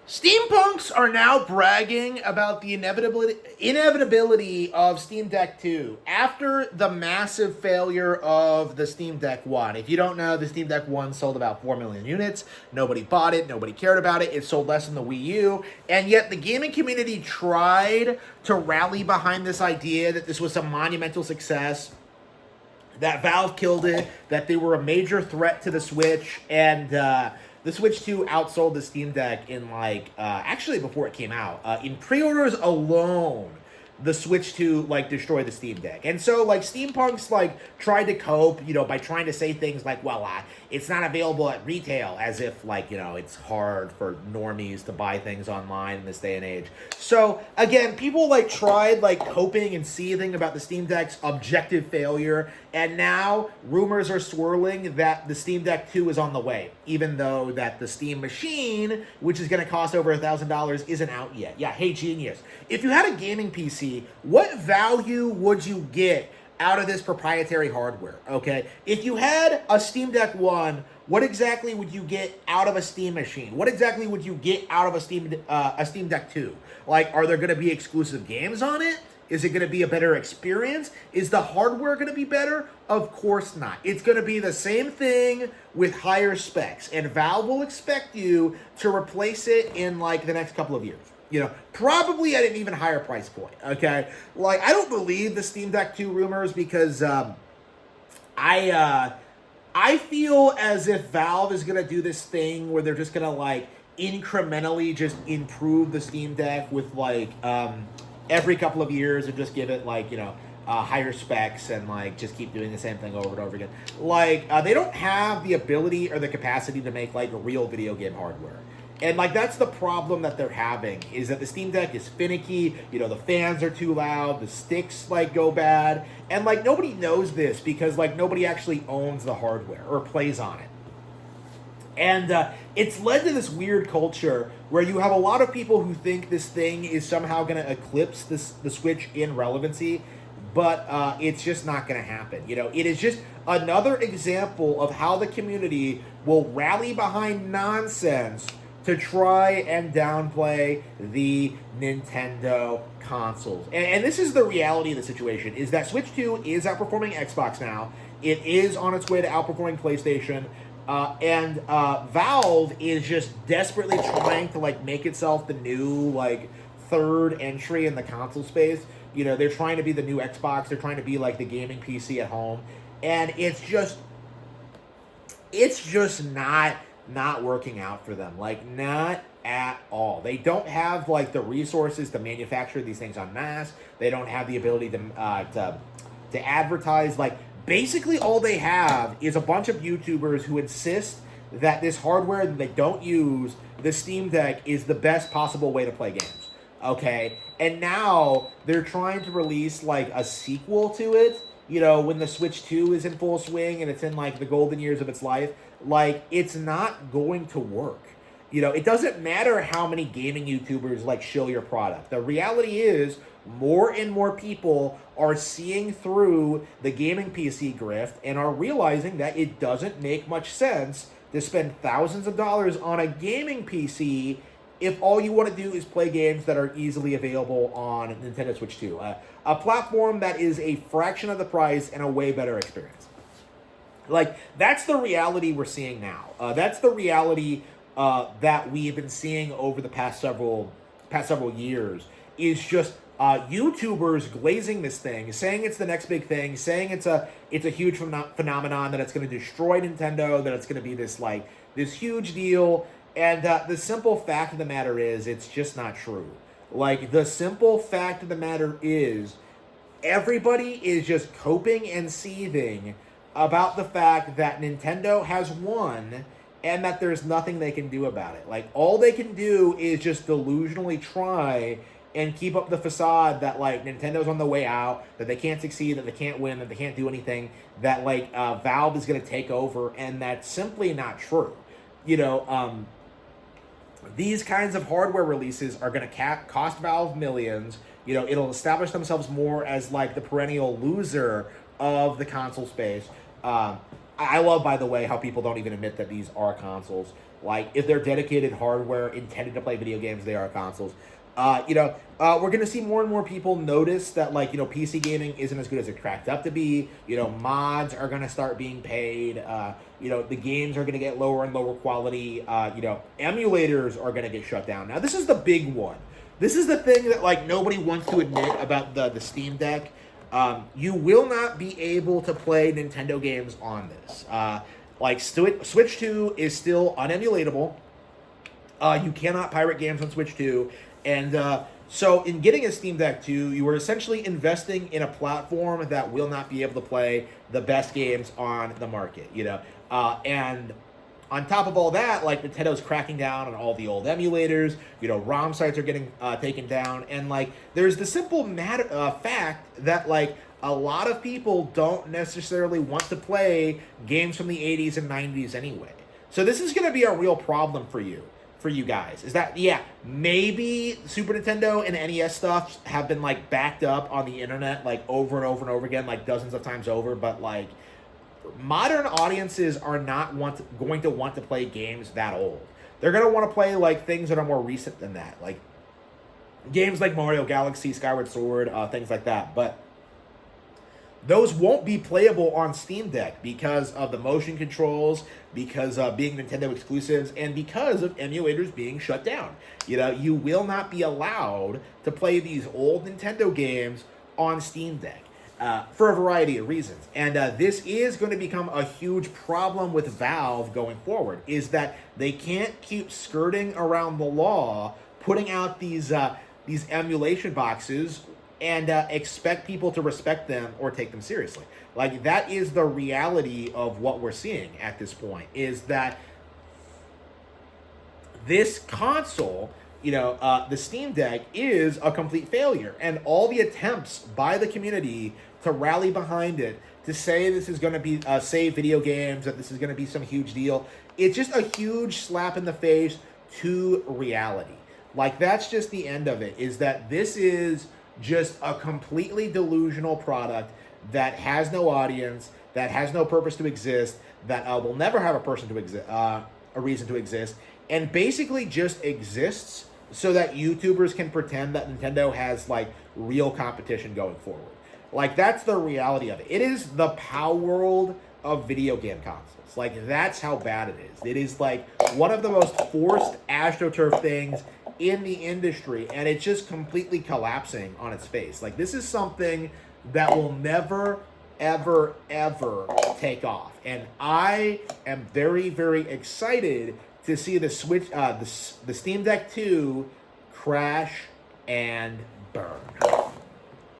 Steampunks are now bragging about the inevitability of Steam Deck 2 after the massive failure of the Steam Deck 1. If you don't know, the Steam Deck 1 sold about 4 million units. Nobody bought it, nobody cared about it. It sold less than the Wii U. And yet the gaming community tried to rally behind this idea that this was a monumental success, that Valve killed it, that they were a major threat to the Switch, and the Switch 2 outsold the Steam Deck in actually before it came out. In pre-orders alone, the Switch 2 destroyed the Steam Deck. And so Steampunks tried to cope, by trying to say things like, well, it's not available at retail, as if it's hard for normies to buy things online in this day and age. So again, people tried coping and seething about the Steam Deck's objective failure, and now rumors are swirling that the Steam Deck 2 is on the way, even though that the Steam machine, which is going to cost over $1,000, isn't out yet. Yeah, hey genius. If you had a gaming PC, what value would you get out of this proprietary hardware? Okay, if you had a Steam Deck 1, what exactly would you get out of a Steam machine? What exactly would you get out of a Steam Deck 2? Are there going to be exclusive games on it? Is it going to be a better experience? Is the hardware going to be better? Of course not. It's going to be the same thing with higher specs, and Valve will expect you to replace it in the next couple of years. Probably at an even higher price point, okay? I don't believe the Steam Deck 2 rumors because I feel as if Valve is going to do this thing where they're just going to incrementally just improve the Steam Deck with every couple of years and just give it higher specs and just keep doing the same thing over and over again. They don't have the ability or the capacity to make a real video game hardware. And that's the problem that they're having, is that the Steam Deck is finicky, the fans are too loud, the sticks go bad, and nobody knows this because nobody actually owns the hardware or plays on it. And it's led to this weird culture where you have a lot of people who think this thing is somehow going to eclipse the Switch in relevancy, but it's just not going to happen. It is just another example of how the community will rally behind nonsense to try and downplay the Nintendo consoles. And this is the reality of the situation, is that Switch 2 is outperforming Xbox now. It is on its way to outperforming PlayStation. And Valve is just desperately trying to make itself the new third entry in the console space. They're trying to be the new Xbox. They're trying to be the gaming PC at home, and it's just not working out for them. Not at all. They don't have the resources to manufacture these things en masse. They don't have the ability to advertise. Basically, all they have is a bunch of YouTubers who insist that this hardware that they don't use, the Steam Deck, is the best possible way to play games. Okay? And now they're trying to release a sequel to it, when the Switch 2 is in full swing and it's in the golden years of its life. It's not going to work. It doesn't matter how many gaming YouTubers shill your product. The reality is, more and more people are seeing through the gaming PC grift and are realizing that it doesn't make much sense to spend thousands of dollars on a gaming PC if all you want to do is play games that are easily available on Nintendo Switch 2. A platform that is a fraction of the price and a way better experience. That's the reality we're seeing now. That's the reality that we've been seeing over the past several years, is just YouTubers glazing this thing, saying it's the next big thing, saying it's a huge phenomenon, that it's going to destroy Nintendo, that it's going to be this huge deal. And the simple fact of the matter is, it's just not true. The simple fact of the matter is, everybody is just coping and seething about the fact that Nintendo has won and that there's nothing they can do about it. All they can do is just delusionally try and keep up the facade that Nintendo's on the way out, that they can't succeed, that they can't win, that they can't do anything, that Valve is going to take over, and that's simply not true. These kinds of hardware releases are going to cost Valve millions. It'll establish themselves more as the perennial loser of the console space. I love, by the way, how people don't even admit that these are consoles. Like, if they're dedicated hardware intended to play video games, they are consoles. We're going to see more and more people notice that, like, PC gaming isn't as good as it cracked up to be. Mods are going to start being paid. The games are going to get lower and lower quality. Emulators are going to get shut down. Now, this is the big one. This is the thing that, like, nobody wants to admit about the Steam Deck. You will not be able to play Nintendo games on this. Switch 2 is still unemulatable. You cannot pirate games on Switch 2. And so in getting a Steam Deck 2, you are essentially investing in a platform that will not be able to play the best games on the market, and on top of all that, like, Nintendo's cracking down on all the old emulators, ROM sites are getting taken down, and, like, there's the simple fact that, like, a lot of people don't necessarily want to play games from the 80s and 90s anyway. So this is going to be a real problem for you guys. Is that, yeah, maybe Super Nintendo and NES stuff have been, like, backed up on the internet, like, over and over and over again, like, dozens of times over, but, like, modern audiences are not going to want to play games that old. They're going to want to play, like, things that are more recent than that, like games like Mario Galaxy, Skyward Sword, things like that. But those won't be playable on Steam Deck because of the motion controls, because of being Nintendo exclusives, and because of emulators being shut down. You will not be allowed to play these old Nintendo games on Steam Deck for a variety of reasons. And this is going to become a huge problem with Valve going forward, is that they can't keep skirting around the law, putting out these emulation boxes and expect people to respect them or take them seriously. Like, that is the reality of what we're seeing at this point, is that this console, the Steam Deck, is a complete failure. And all the attempts by the community to rally behind it, to say this is going to be save video games, that this is going to be some huge deal, it's just a huge slap in the face to reality. Like, that's just the end of it, is that this is just a completely delusional product that has no audience, that has no purpose to exist, that will never have a reason to exist, and basically just exists so that YouTubers can pretend that Nintendo has, like, real competition going forward. Like, that's the reality of it. It is the Power World of video game consoles. Like, that's how bad it is. It is, like, one of the most forced AstroTurf things in the industry, and it's just completely collapsing on its face. Like, this is something that will never, ever, ever take off. And I am very, very excited to see the Steam Deck 2 crash and burn.